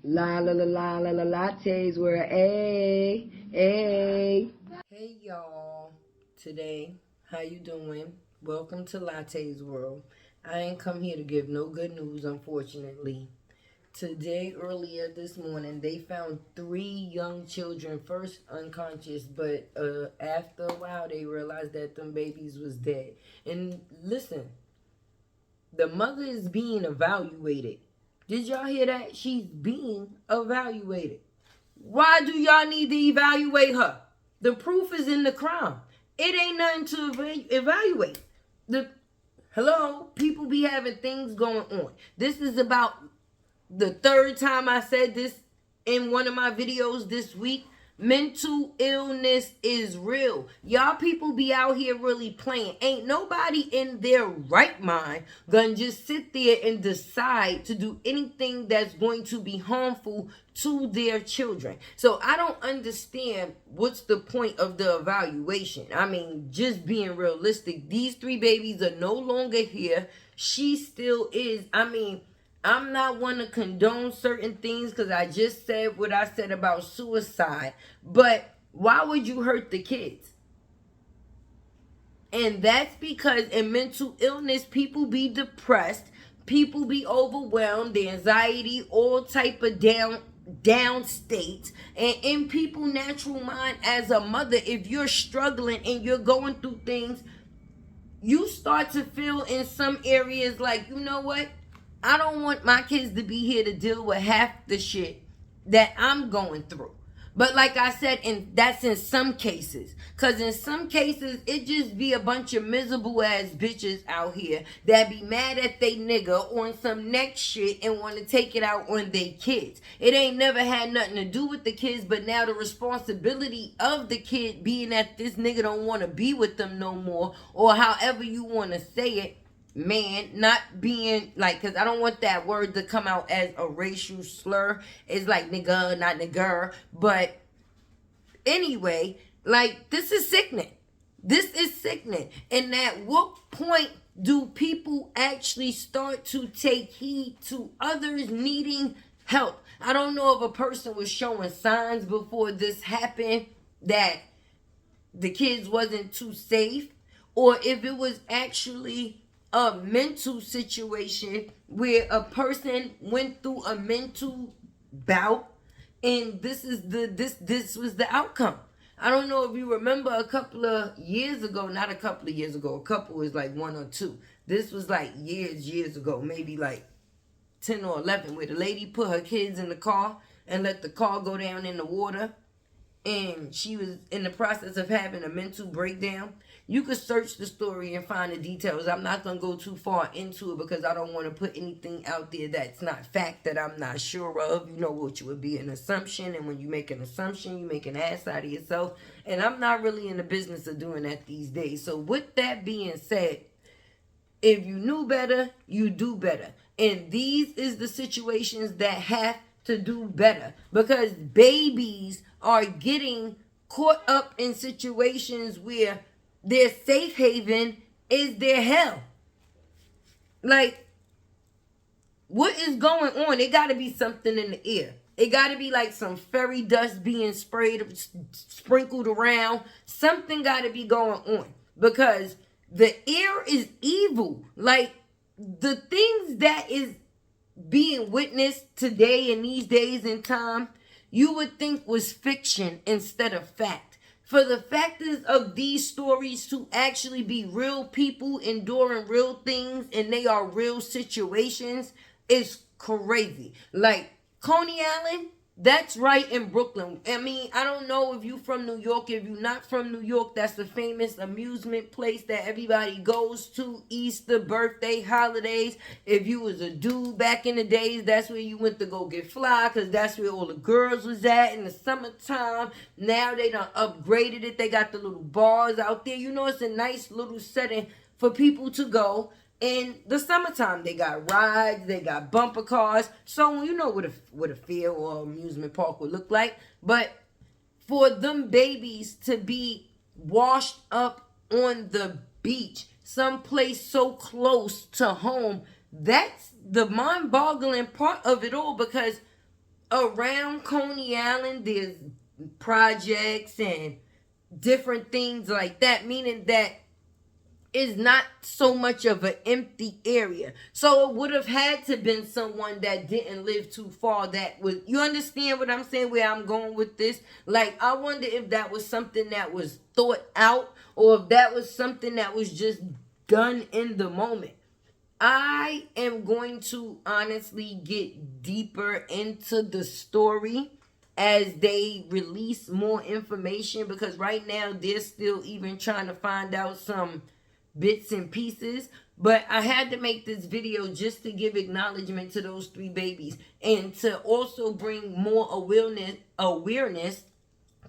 La la la la la la lattes were a. Hey y'all. Today, how you doing? Welcome to Latte's World. I ain't come here to give no good news, unfortunately. Today, earlier this morning, they found 3 young children, first unconscious, but after a while, they realized that them babies was dead. And listen, the mother is being evaluated. Did y'all hear that? She's being evaluated. Why do y'all need to evaluate her? The proof is in the crime. It ain't nothing to evaluate. The Hello, people be having things going on. This is about the third time I said this in one of my videos this week. Mental illness is real. Y'all people be out here really playing. Ain't nobody in their right mind gonna just sit there and decide to do anything that's going to be harmful to their children. So I don't understand what's the point of the evaluation. I mean, just being realistic, these 3 babies are no longer here. She still is. I mean, I'm not one to condone certain things because I just said what I said about suicide. But why would you hurt the kids? And that's because in mental illness, people be depressed, people be overwhelmed, the anxiety, all type of down states. And in people natural mind as a mother, if you're struggling and you're going through things, you start to feel in some areas like, you know what? I don't want my kids to be here to deal with half the shit that I'm going through. But like I said, that's in some cases. Because in some cases, it just be a bunch of miserable ass bitches out here that be mad at they nigga on some next shit and want to take it out on they kids. It ain't never had nothing to do with the kids, but now the responsibility of the kid being that this nigga don't want to be with them no more, or however you want to say it, man, not being like, because I don't want that word to come out as a racial slur. It's like nigga, not nigger. But anyway, like, this is sickening. This is sickening. And at what point do people actually start to take heed to others needing help? I don't know if a person was showing signs before this happened that the kids wasn't too safe, or if it was actually a mental situation where a person went through a mental bout and this was the outcome. I don't know if you remember a couple of years ago, not a couple of years ago, a couple is like 1 or 2. This was like years ago, maybe like 10 or 11, where the lady put her kids in the car and let the car go down in the water, and she was in the process of having a mental breakdown. You could search the story and find the details. I'm not going to go too far into it because I don't want to put anything out there that's not fact that I'm not sure of. You know, which would be an assumption. And when you make an assumption, you make an ass out of yourself. And I'm not really in the business of doing that these days. So with that being said, if you knew better, you do better. And these is the situations that have to do better, because babies are getting caught up in situations where their safe haven is their hell. Like, what is going on? It got to be something in the air. It got to be like some fairy dust being sprinkled around. Something got to be going on, because the air is evil. Like, the things that is being witnessed today in these days and time, you would think was fiction instead of fact. For the factors of these stories to actually be real people enduring real things, and they are real situations, is crazy. Like Coney Island, that's right in Brooklyn. I mean, I don't know if you from New York. If you're not from New York, that's the famous amusement place that everybody goes to. Easter, birthday, holidays. If you was a dude back in the days, that's where you went to go get fly, because that's where all the girls was at in the summertime. Now they done upgraded it. They got the little bars out there. You know, it's a nice little setting for people to go. In the summertime, they got rides, they got bumper cars. So you know what a field or amusement park would look like. But for them babies to be washed up on the beach, someplace so close to home, that's the mind-boggling part of it all. Because around Coney Island, there's projects and different things like that, meaning that is not so much of an empty area. So it would have had to been someone that didn't live too far that was, you understand what I'm saying, where I'm going with this? Like, I wonder if that was something that was thought out, or if that was something that was just done in the moment. I am going to honestly get deeper into the story as they release more information, because right now they're still even trying to find out some bits and pieces. But I had to make this video just to give acknowledgement to those 3 babies, and to also bring more awareness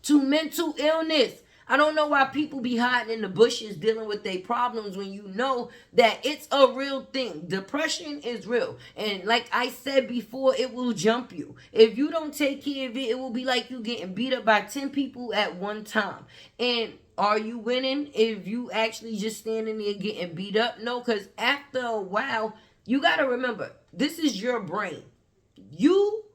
to mental illness. I don't know why people be hiding in the bushes dealing with their problems when you know that it's a real thing. Depression is real. And like I said before, it will jump you. If you don't take care of it, it will be like you getting beat up by 10 people at one time. And are you winning if you actually just standing there getting beat up? No, because after a while, you got to remember, this is your brain. You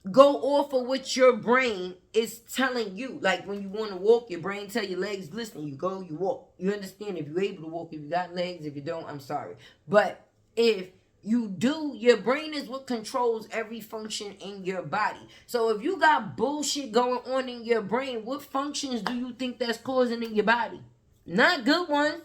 go off of what your brain is telling you. Like when you want to walk, your brain tell your legs, listen, you go, you walk. You understand? If you're able to walk, if you got legs, if you don't, I'm sorry. But if you do, your brain is what controls every function in your body. So if you got bullshit going on in your brain, what functions do you think that's causing in your body? Not good ones.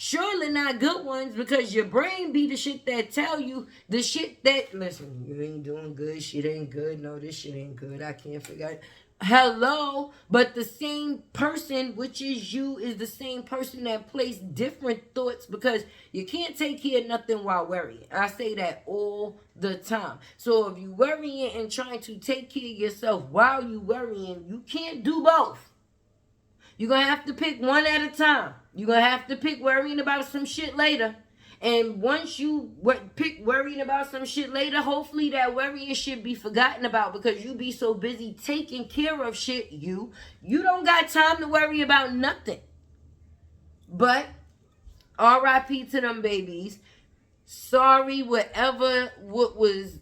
Surely not good ones, because your brain be the shit that tell you the shit that, listen, you ain't doing good, shit ain't good, no, this shit ain't good, I can't figure it. Hello, but the same person, which is you, is the same person that plays different thoughts, because you can't take care of nothing while worrying. I say that all the time. So if you worrying and trying to take care of yourself while you worrying, you can't do both. You're going to have to pick one at a time. You're going to have to pick worrying about some shit later. And once you pick worrying about some shit later, hopefully that worrying shit be forgotten about, because you be so busy taking care of shit. You don't got time to worry about nothing. But R.I.P. to them babies. Sorry what was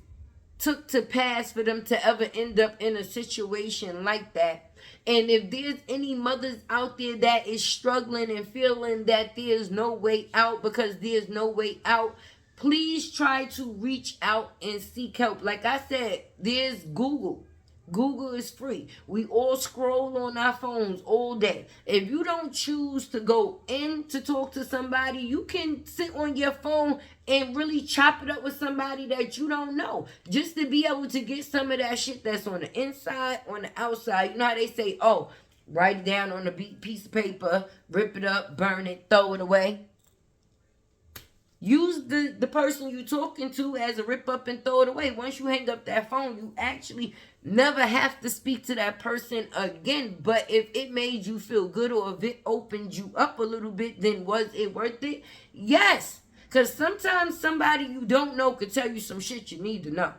took to pass for them to ever end up in a situation like that. And if there's any mothers out there that is struggling and feeling that there's no way out because there's no way out, please try to reach out and seek help. Like I said, there's Google. Google is free. We all scroll on our phones all day. If you don't choose to go in to talk to somebody, you can sit on your phone and really chop it up with somebody that you don't know, just to be able to get some of that shit that's on the inside, on the outside. You know how they say, oh, write it down on a piece of paper, rip it up, burn it, throw it away. Use the person you're talking to as a rip up and throw it away. Once you hang up that phone, you actually never have to speak to that person again. But if it made you feel good, or if it opened you up a little bit, then was it worth it? Yes. Because sometimes somebody you don't know could tell you some shit you need to know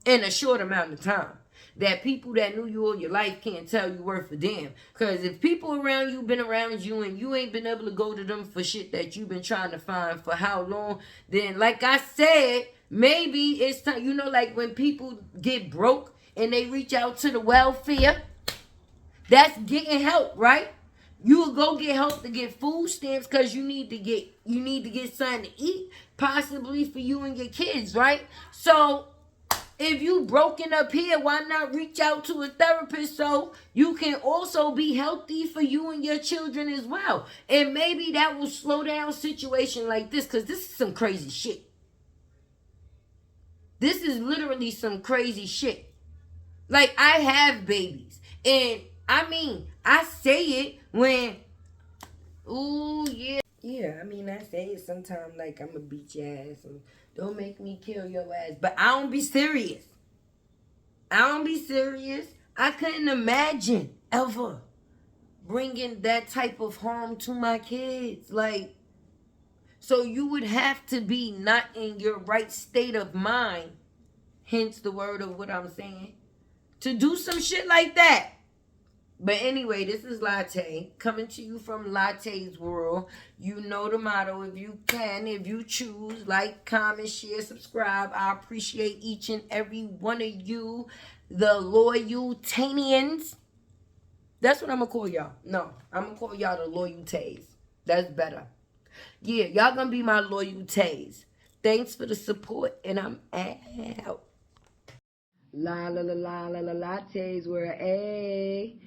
in a short amount of time, that people that knew you all your life can't tell you worth a damn. Because if people around you been around you and you ain't been able to go to them for shit that you've been trying to find for how long, then like I said, maybe it's time. You know, like when people get broke and they reach out to the welfare, that's getting help, right? You will go get help to get food stamps because you need to get something to eat, possibly for you and your kids, right? So if you broken up here, why not reach out to a therapist so you can also be healthy for you and your children as well? And maybe that will slow down a situation like this, because this is some crazy shit. This is literally some crazy shit. Like, I have babies. And, I mean, I say it when, ooh, yeah. Yeah, I mean, I say it sometimes like I'm going to beat your ass and don't make me kill your ass. But I don't be serious. I couldn't imagine ever bringing that type of harm to my kids. Like, so you would have to be not in your right state of mind, hence the word of what I'm saying, to do some shit like that. But anyway, this is Latte coming to you from Latte's World. You know the motto. If you can, if you choose, like, comment, share, subscribe. I appreciate each and every one of you, the Loyaltanians. That's what I'm going to call y'all. No, I'm going to call y'all the Loyalties. That's better. Yeah, y'all going to be my Loyalties. Thanks for the support, and I'm out. La la la la la la Lattes were a.